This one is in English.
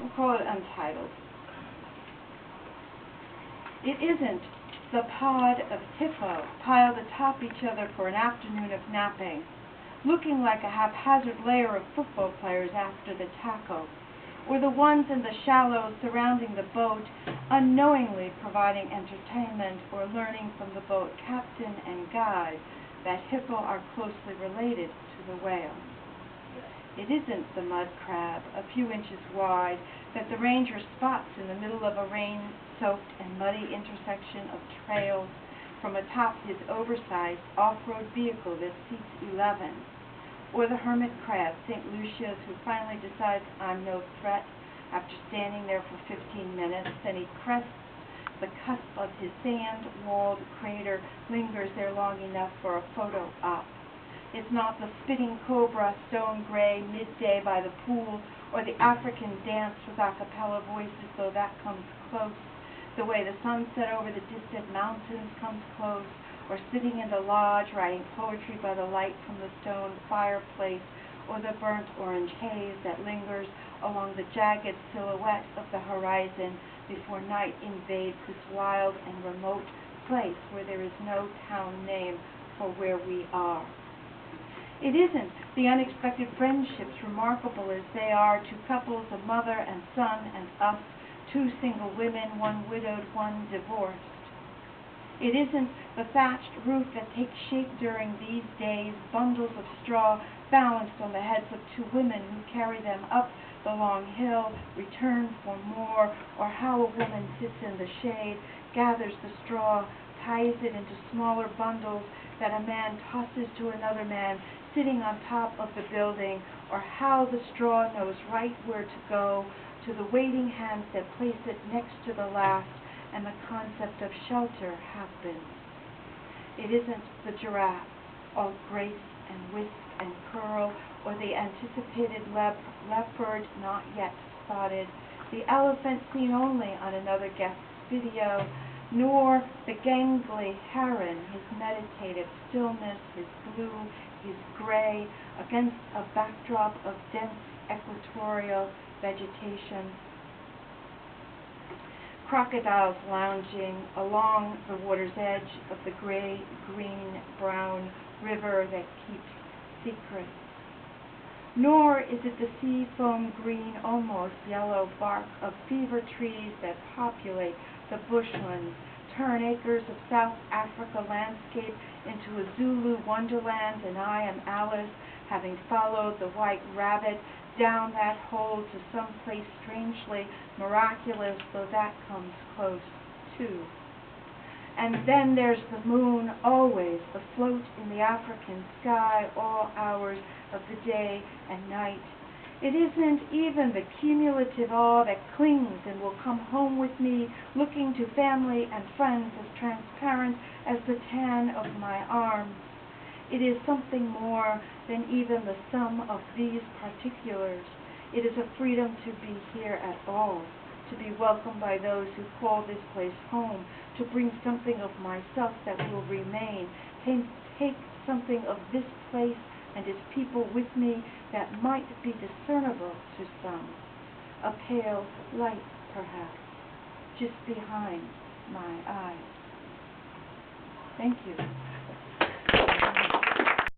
We'll call it Untitled. It isn't the pod of hippo piled atop each other for an afternoon of napping, looking like a haphazard layer of football players after the tackle, or the ones in the shallows surrounding the boat, unknowingly providing entertainment or learning from the boat captain and guide that hippo are closely related to the whale. It isn't the mud crab, a few inches wide, that the ranger spots in the middle of a rain-soaked and muddy intersection of trails from atop his oversized off-road vehicle that seats 11, or the hermit crab, St. Lucia's, who finally decides I'm no threat after standing there for 15 minutes, then he crests the cusp of his sand-walled crater, lingers there long enough for a photo op. It's not the spitting cobra, stone gray, midday by the pool, or the African dance with a cappella voices, though that comes close, the way the sunset over the distant mountains comes close, or sitting in the lodge writing poetry by the light from the stone fireplace, or the burnt orange haze that lingers along the jagged silhouette of the horizon before night invades this wild and remote place where there is no town name for where we are. It isn't the unexpected friendships, remarkable as they are, two couples, a mother and son and us, two single women, one widowed, one divorced. It isn't the thatched roof that takes shape during these days, bundles of straw balanced on the heads of two women who carry them up the long hill, return for more, or how a woman sits in the shade, gathers the straw, ties it into smaller bundles that a man tosses to another man sitting on top of the building, or how the straw knows right where to go, to the waiting hands that place it next to the last, and the concept of shelter happens. It isn't the giraffe, all grace and whisk and curl, or the anticipated leopard not yet spotted, the elephant seen only on another guest's video, nor the gangly heron, his meditative stillness, his blue, his gray, against a backdrop of dense equatorial vegetation. Crocodiles lounging along the water's edge of the gray, green, brown river that keeps secrets. Nor is it the sea foam green, almost yellow bark of fever trees that populate the bushlands, turn acres of South Africa landscape into a Zulu wonderland, and I am Alice, having followed the white rabbit down that hole to some place strangely miraculous, though that comes close too. And then there's the moon, always afloat in the African sky, all hours of the day and night. It isn't even the cumulative awe that clings and will come home with me, looking to family and friends as transparent as the tan of my arms. It is something more than even the sum of these particulars. It is a freedom to be here at all, to be welcomed by those who call this place home, to bring something of myself that will remain, take something of this place and its people with me that might be discernible to some, a pale light perhaps, just behind my eyes. Thank you.